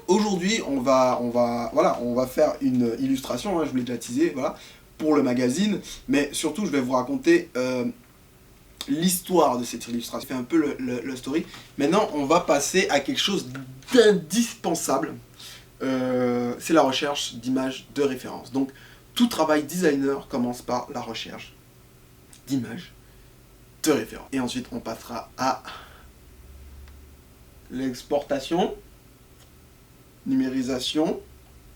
aujourd'hui, voilà, on va faire une illustration, hein, je vous l'ai déjà teasé, voilà, pour le magazine, mais surtout, je vais vous raconter l'histoire de cette illustration. Je fais un peu le story. Maintenant, on va passer à quelque chose d'indispensable. C'est la recherche d'images de référence. Donc, tout travail designer commence par la recherche d'images de référence. Et ensuite, on passera à l'exportation, numérisation,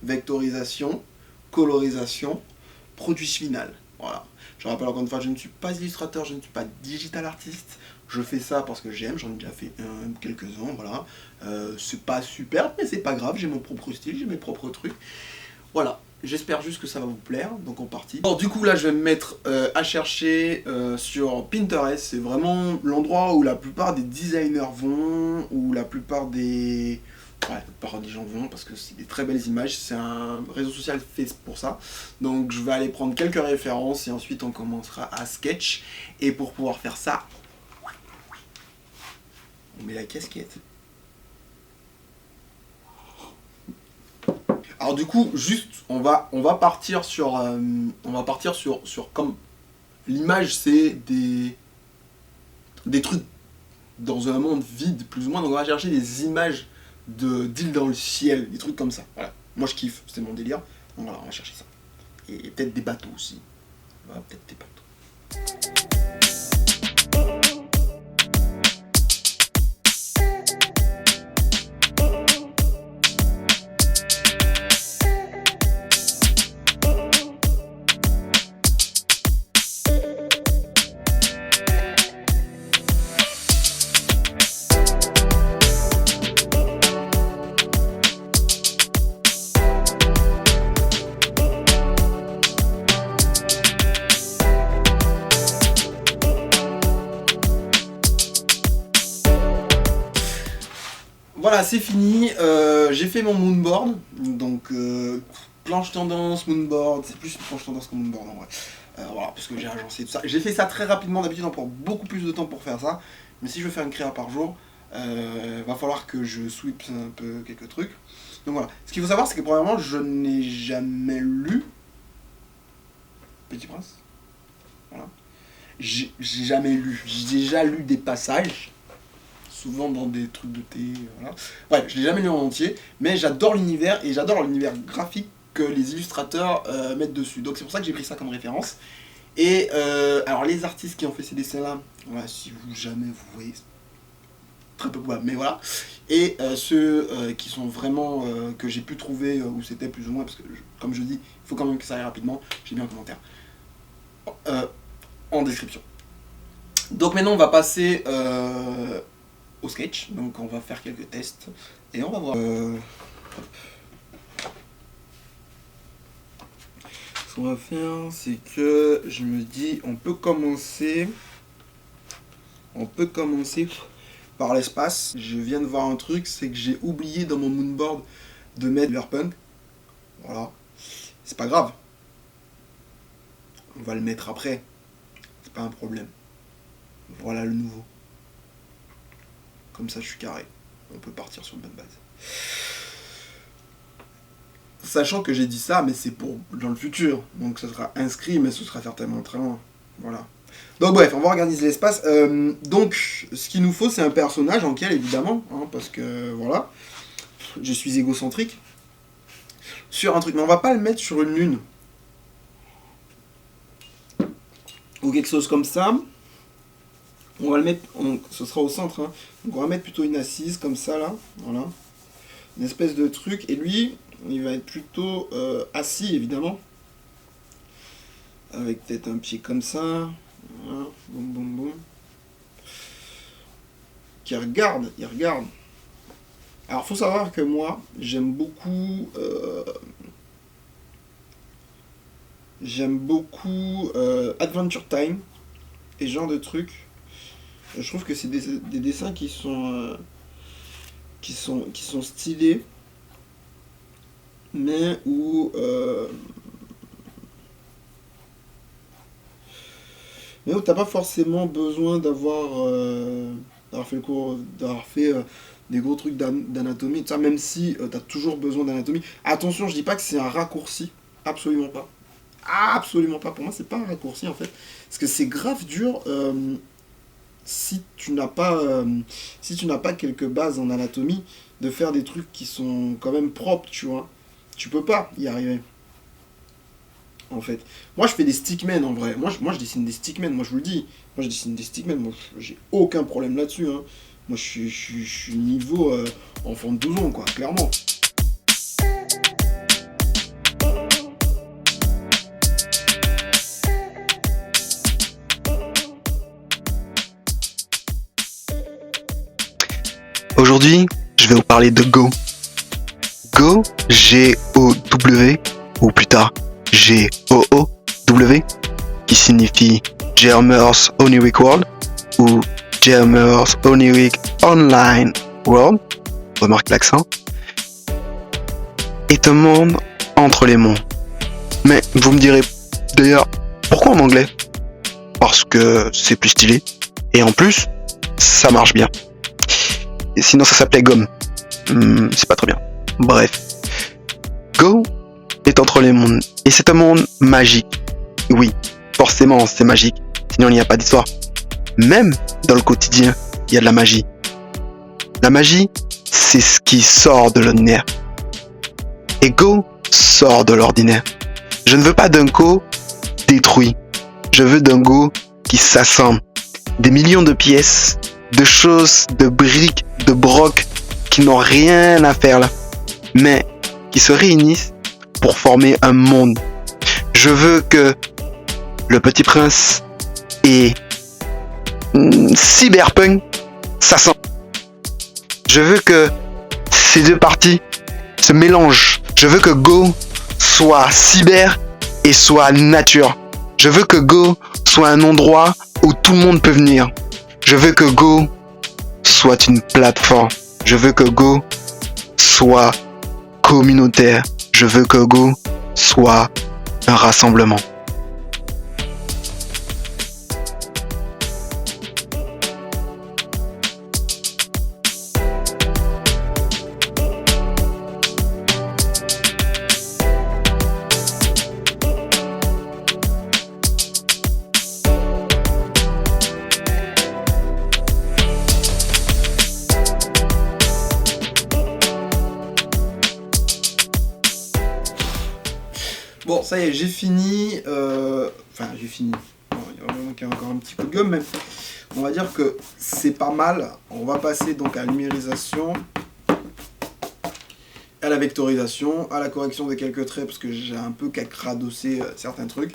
vectorisation, colorisation, produit final. Voilà. Je rappelle encore une fois, je ne suis pas illustrateur, je ne suis pas digital artiste. Je fais ça parce que j'aime, j'en ai déjà fait quelques-uns, voilà. C'est pas super, mais c'est pas grave, j'ai mon propre style, j'ai mes propres trucs. Voilà. J'espère juste que ça va vous plaire, donc on partit. Alors du coup là je vais me mettre à chercher sur Pinterest, c'est vraiment l'endroit où la plupart des designers vont, où la plupart des... Ouais, la plupart des gens vont parce que c'est des très belles images, c'est un réseau social fait pour ça. Donc je vais aller prendre quelques références et ensuite on commencera à sketch. Et pour pouvoir faire ça, on met la casquette. Alors du coup, juste, on va partir sur, comme l'image, c'est des trucs dans un monde vide, plus ou moins. Donc on va chercher des images d'îles dans le ciel, des trucs comme ça. Voilà. Moi je kiffe, c'est mon délire. Donc voilà, on va chercher ça. Et peut-être des bateaux aussi. Voilà, peut-être des bateaux. Voilà, c'est fini. J'ai fait mon moonboard. Donc, planche tendance, moonboard. C'est plus une planche tendance que moonboard en vrai. Voilà, parce que j'ai agencé tout ça. J'ai fait ça très rapidement. D'habitude, on prend beaucoup plus de temps pour faire ça. Mais si je veux faire une créa par jour, va falloir que je sweep un peu quelques trucs. Donc voilà. Ce qu'il faut savoir, c'est que premièrement, je n'ai jamais lu Petit Prince. Voilà. J'ai jamais lu. J'ai déjà lu des passages. Souvent dans des trucs de thé, voilà. Bref, je l'ai jamais lu en entier, mais j'adore l'univers et j'adore l'univers graphique que les illustrateurs mettent dessus. Donc c'est pour ça que j'ai pris ça comme référence. Et alors les artistes qui ont fait ces dessins-là, voilà, si vous jamais vous voyez, très peu probable, mais voilà. Et ceux qui sont vraiment que j'ai pu trouver où c'était plus ou moins, parce que comme je dis, il faut quand même que ça aille rapidement. J'ai mis en commentaire en description. Donc maintenant on va passer au sketch, donc on va faire quelques tests et on va voir. Ce qu'on va faire, c'est que je me dis, on peut commencer par l'espace. Je viens de voir un truc, c'est que j'ai oublié dans mon moonboard de mettre leur punk. Voilà, c'est pas grave. On va le mettre après, c'est pas un problème. Voilà le nouveau. Comme ça, je suis carré. On peut partir sur une bonne base. Sachant que j'ai dit ça, mais c'est pour dans le futur. Donc ça sera inscrit, mais ce sera certainement très loin. Voilà. Donc bref, on va organiser l'espace. Donc, ce qu'il nous faut, c'est un personnage en quel, évidemment. Hein, parce que, voilà. Je suis égocentrique. Sur un truc. Mais on va pas le mettre sur une lune. Ou quelque chose comme ça. On va le mettre, ce sera au centre, hein. Donc on va mettre plutôt une assise comme ça là, voilà, une espèce de truc, et lui, il va être plutôt assis évidemment, avec peut-être un pied comme ça, voilà, boum boum boum, qui regarde, il regarde. Alors faut savoir que moi, j'aime beaucoup Adventure Time, et ce genre de trucs. Je trouve que c'est des dessins qui sont stylés, mais où t'as pas forcément besoin d'avoir fait le cours, d'avoir fait des gros trucs d'anatomie, tout ça, même si tu as toujours besoin d'anatomie. Attention, je dis pas que c'est un raccourci, absolument pas. Absolument pas, pour moi c'est pas un raccourci en fait. Parce que c'est grave dur si tu n'as pas, si tu n'as pas quelques bases en anatomie, de faire des trucs qui sont quand même propres, tu vois. Tu peux pas y arriver. En fait. Moi, je fais des stickmen en vrai. Moi, je dessine des stickmen, moi, je vous le dis. Moi, je dessine des stickmen, moi, j'ai aucun problème là-dessus. Hein. Moi, je suis niveau enfant de 12 ans, quoi, clairement. Aujourd'hui, je vais vous parler de Go. Go, G-O-W, ou plus tard G-O-O-W, qui signifie Gamers Oniric World, ou Gamers Oniric Online World, remarque l'accent, est un monde entre les mondes. Mais vous me direz d'ailleurs, pourquoi en anglais? Parce que c'est plus stylé, et en plus, ça marche bien. Et sinon ça s'appelait Gomme. C'est pas très bien. Bref. Go est entre les mondes. Et c'est un monde magique. Oui, forcément c'est magique. Sinon il n'y a pas d'histoire. Même dans le quotidien, il y a de la magie. La magie, c'est ce qui sort de l'ordinaire. Et Go sort de l'ordinaire. Je ne veux pas d'un Go détruit. Je veux d'un Go qui s'assemble. Des millions de pièces, de choses, de briques, de brocs qui n'ont rien à faire là, mais qui se réunissent pour former un monde. Je veux que le Petit Prince et Cyberpunk s'assemblent. Je veux que ces deux parties se mélangent. Je veux que Go soit cyber et soit nature. Je veux que Go soit un endroit où tout le monde peut venir. Je veux que Go soit une plateforme. Je veux que Go soit communautaire. Je veux que Go soit un rassemblement. Bon, ça y est, j'ai fini. Enfin, j'ai fini. Bon, il va manquer encore un petit coup de gomme, mais on va dire que c'est pas mal. On va passer donc à la numérisation, à la vectorisation, à la correction de quelques traits, parce que j'ai un peu qu'à cradosser certains trucs.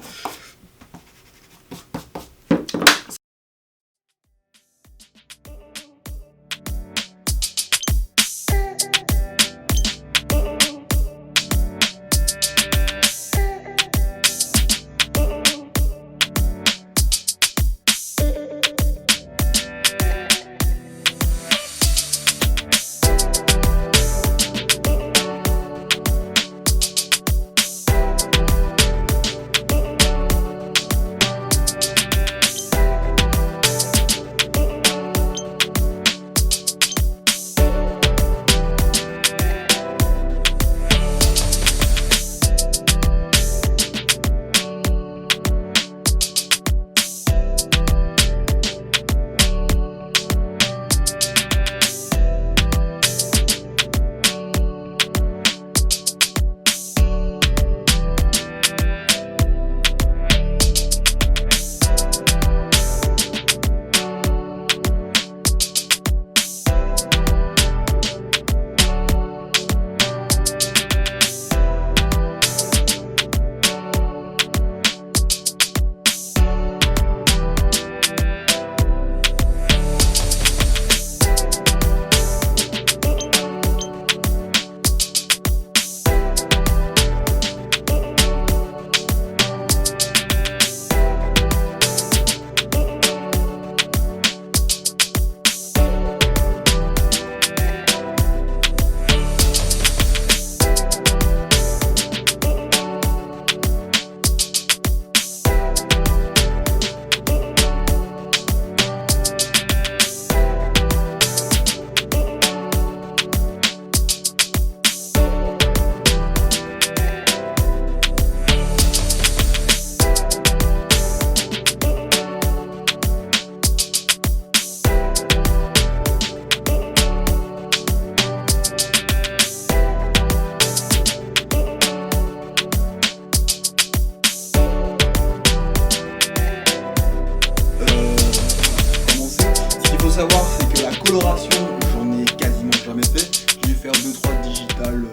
3 Digital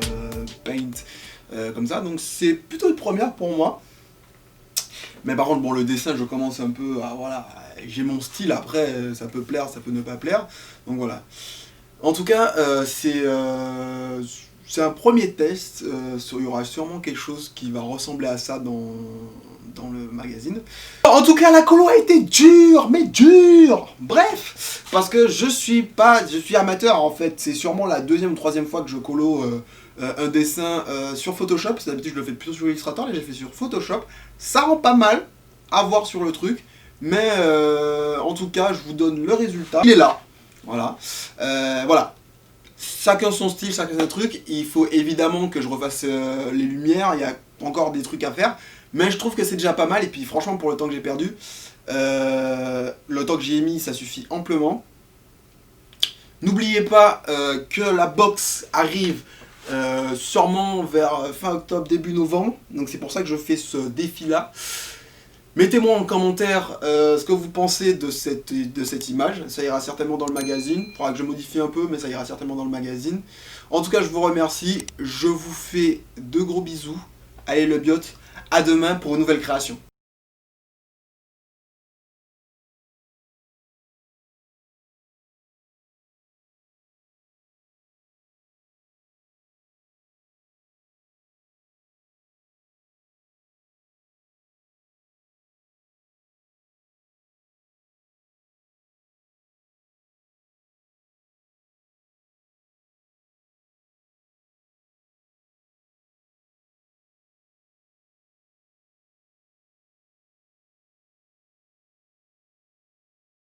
Paint comme ça, donc c'est plutôt une première pour moi. Mais par contre, bon, le dessin, je commence un peu à, voilà, j'ai mon style, après, ça peut plaire, ça peut ne pas plaire, donc voilà. En tout cas, c'est un premier test, il y aura sûrement quelque chose qui va ressembler à ça dans le magazine. En tout cas, la colo a été dure, mais dure. Bref, parce que je suis amateur en fait, c'est sûrement la deuxième ou troisième fois que je colo un dessin sur Photoshop. D'habitude je le fais plutôt sur Illustrator, là j'ai fait sur Photoshop. Ça rend pas mal à voir sur le truc, mais en tout cas je vous donne le résultat. Il est là, voilà. Voilà. Chacun son style, chacun son truc. Il faut évidemment que je refasse les lumières, il y a encore des trucs à faire, mais je trouve que c'est déjà pas mal. Et puis franchement, pour le temps que j'ai perdu, le temps que j'y ai mis, ça suffit amplement. N'oubliez pas que la box arrive sûrement vers fin octobre, début novembre. Donc c'est pour ça que je fais ce défi-là. Mettez-moi en commentaire ce que vous pensez de cette image. Ça ira certainement dans le magazine. Il faudra que je modifie un peu, mais ça ira certainement dans le magazine. En tout cas, je vous remercie. Je vous fais de gros bisous. Allez le biote. À demain pour une nouvelle création.